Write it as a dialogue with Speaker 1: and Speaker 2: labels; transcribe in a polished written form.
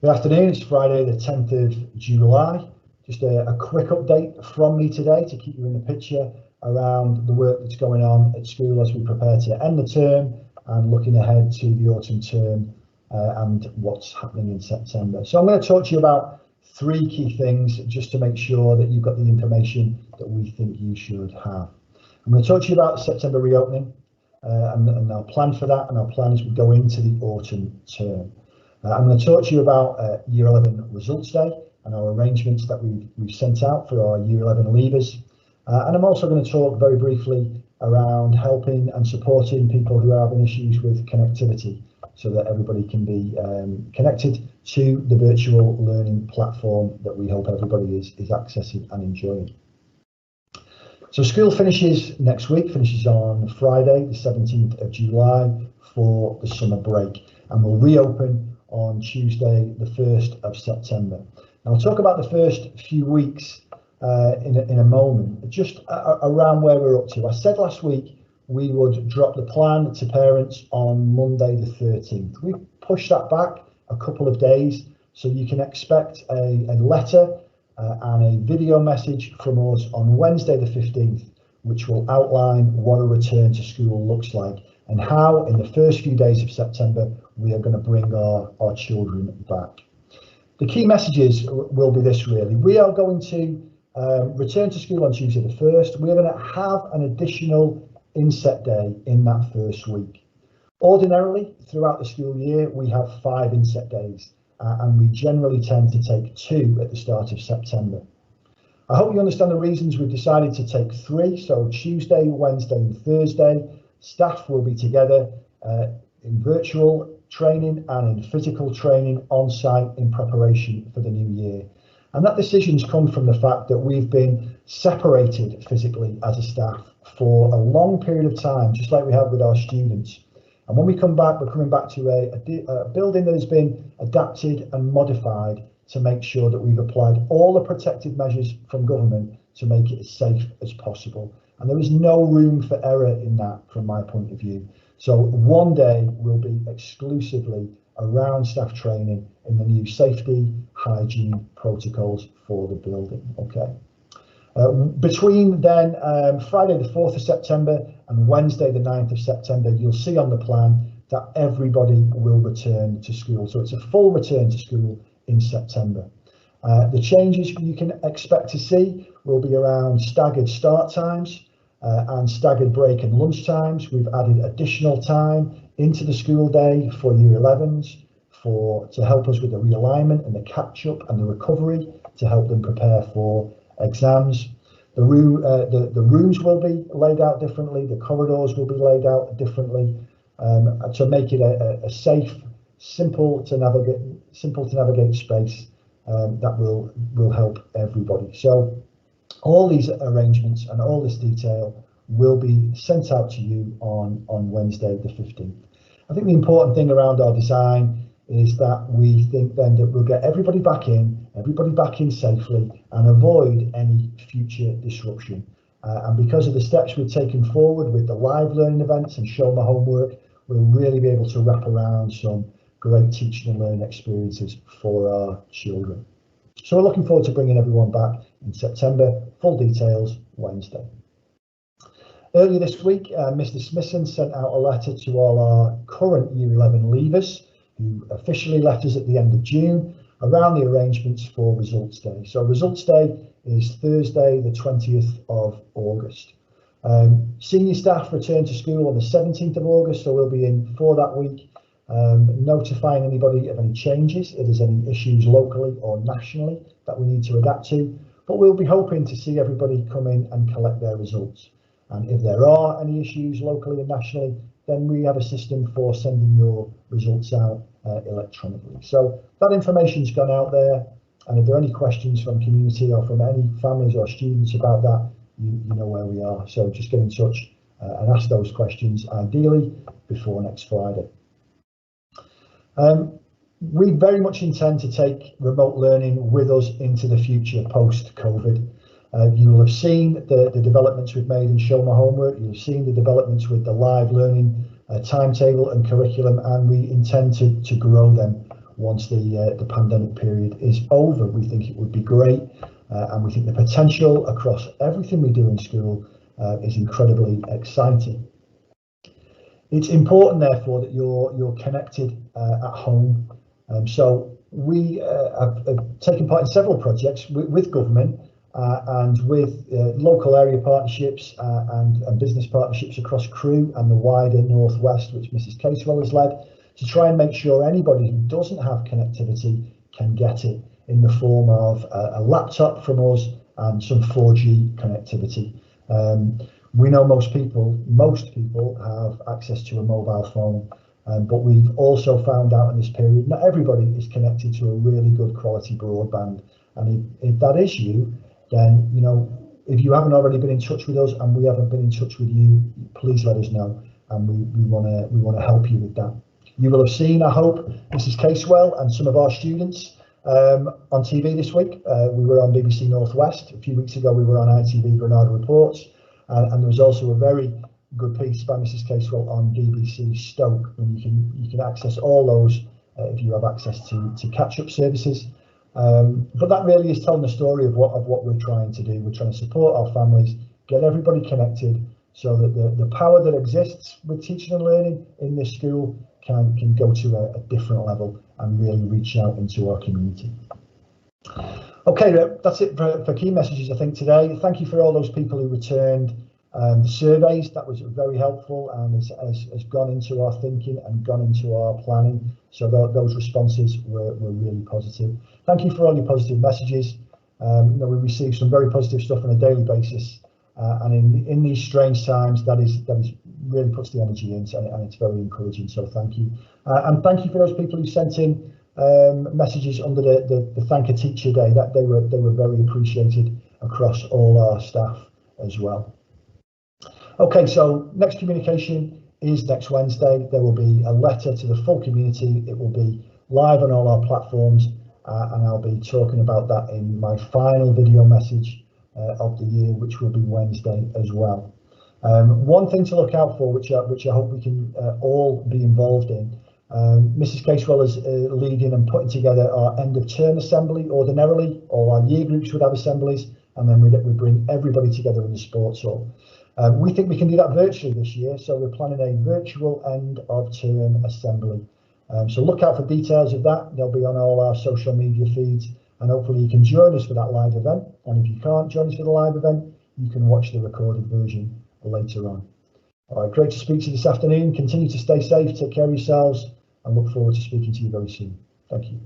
Speaker 1: Good afternoon, it's Friday the 10th of July. Just a quick update from me today to keep you in the picture around the work that's going on at school as we prepare to end the term and looking ahead to the autumn term and what's happening in September. So I'm going to talk to you about three key things just to make sure that you've got the information that we think you should have. I'm going to talk to you about September reopening and our plan for that and our plan as we go into the autumn term. I'm going to talk to you about Year 11 Results Day and our arrangements that we've sent out for our Year 11 leavers. And I'm also going to talk very briefly around helping and supporting people who are having issues with connectivity so that everybody can be connected to the virtual learning platform that we hope everybody is accessing and enjoying. So school finishes next week, finishes on Friday, the 17th of July for the summer break, and we'll reopen on Tuesday, the 1st of September. Now, I'll talk about the first few weeks in a moment, just around where we're up to. I said last week we would drop the plan to parents on Monday the 13th. We've pushed that back a couple of days, so you can expect a letter and a video message from us on Wednesday the 15th, which will outline what a return to school looks like and how in the first few days of September we are going to bring our children back. The key messages will be this really. We are going to return to school on Tuesday the 1st. We are going to have an additional inset day in that first week. Ordinarily, throughout the school year, we have 5 inset days and we generally tend to take 2 at the start of September. I hope you understand the reasons we've decided to take 3. So Tuesday, Wednesday and Thursday, staff will be together in virtual training and in physical training on site in preparation for the new year. And that decision's come from the fact that we've been separated physically as a staff for a long period of time, just like we have with our students. And when we come back, we're coming back to a building that has been adapted and modified to make sure that we've applied all the protective measures from government to make it as safe as possible. And there is no room for error in that from my point of view. So one day will be exclusively around staff training in the new safety, hygiene protocols for the building. Okay. Between then Friday the 4th of September and Wednesday the 9th of September, you'll see on the plan that everybody will return to school. So it's a full return to school in September. The changes you can expect to see will be around staggered start times and staggered break and lunch times. We've added additional time into the school day for Year 11s to help us with the realignment and the catch-up and the recovery to help them prepare for exams. The rooms will be laid out differently, the corridors will be laid out differently to make it a safe, simple to navigate space that will help everybody. So all these arrangements and all this detail will be sent out to you on Wednesday the 15th. I think the important thing around our design is that we think then that we'll get everybody back in safely and avoid any future disruption. And because of the steps we've taken forward with the live learning events and Show My Homework, we'll really be able to wrap around some great teaching and learning experiences for our children. So we're looking forward to bringing everyone back in September. Full details Wednesday. Earlier this week, Mr. Smithson sent out a letter to all our current Year 11 leavers who officially left us at the end of June around the arrangements for Results Day. So Results Day is Thursday, the 20th of August. Senior staff return to school on the 17th of August, so we'll be in for that week, notifying anybody of any changes, if there's any issues locally or nationally that we need to adapt to. But we'll be hoping to see everybody come in and collect their results. And if there are any issues locally and nationally, then we have a system for sending your results out electronically. So that information's gone out there. And if there are any questions from community or from any families or students about that, you know where we are. So just get in touch and ask those questions, ideally before next Friday. We very much intend to take remote learning with us into the future post-COVID. You will have seen the developments we've made in Show My Homework. You've seen the developments with the live learning timetable and curriculum, and we intend to grow them once the pandemic period is over. We think it would be great, and we think the potential across everything we do in school is incredibly exciting. It's important, therefore, that you're connected at home. So we have taken part in several projects with government and with local area partnerships and business partnerships across Crewe and the wider Northwest, which Mrs. Casewell has led, to try and make sure anybody who doesn't have connectivity can get it in the form of a laptop from us and some 4G connectivity. We know most people have access to a mobile phone, but we've also found out in this period not everybody is connected to a really good quality broadband. And if that is you, then, you know, if you haven't already been in touch with us and we haven't been in touch with you, please let us know, and we want to help you with that. You will have seen, I hope, Mrs. Casewell and some of our students on TV this week. We were on BBC Northwest. A few weeks ago, we were on ITV Granada Reports. And there was also a very good piece by Mrs. Casewell on BBC Stoke, and you can access all those if you have access to catch-up services. But that really is telling the story of what we're trying to do. We're trying to support our families, get everybody connected, so that the power that exists with teaching and learning in this school can go to a different level and really reach out into our community. Okay, that's it for key messages, I think, today. Thank you for all those people who returned the surveys. That was very helpful and has gone into our thinking and gone into our planning. So those responses were really positive. Thank you for all your positive messages. You know, we receive some very positive stuff on a daily basis, and in these strange times, that is really puts the energy in, and it's very encouraging. So thank you, and thank you for those people who sent in messages under the Thank a Teacher Day. That they were very appreciated across all our staff as well. Okay, so next communication is next Wednesday. There will be a letter to the full community. It will be live on all our platforms, and I'll be talking about that in my final video message of the year, which will be Wednesday as well. One thing to look out for, which I hope we can all be involved in. Mrs. Casewell is leading and putting together our end of term assembly. Ordinarily, all our year groups would have assemblies, and then we bring everybody together in the sports hall. We think we can do that virtually this year, so we're planning a virtual end of term assembly. So look out for details of that. They'll be on all our social media feeds, and hopefully you can join us for that live event. And if you can't join us for the live event, you can watch the recorded version later on. All right, great to speak to you this afternoon. Continue to stay safe, take care of yourselves, and look forward to speaking to you very soon. Thank you.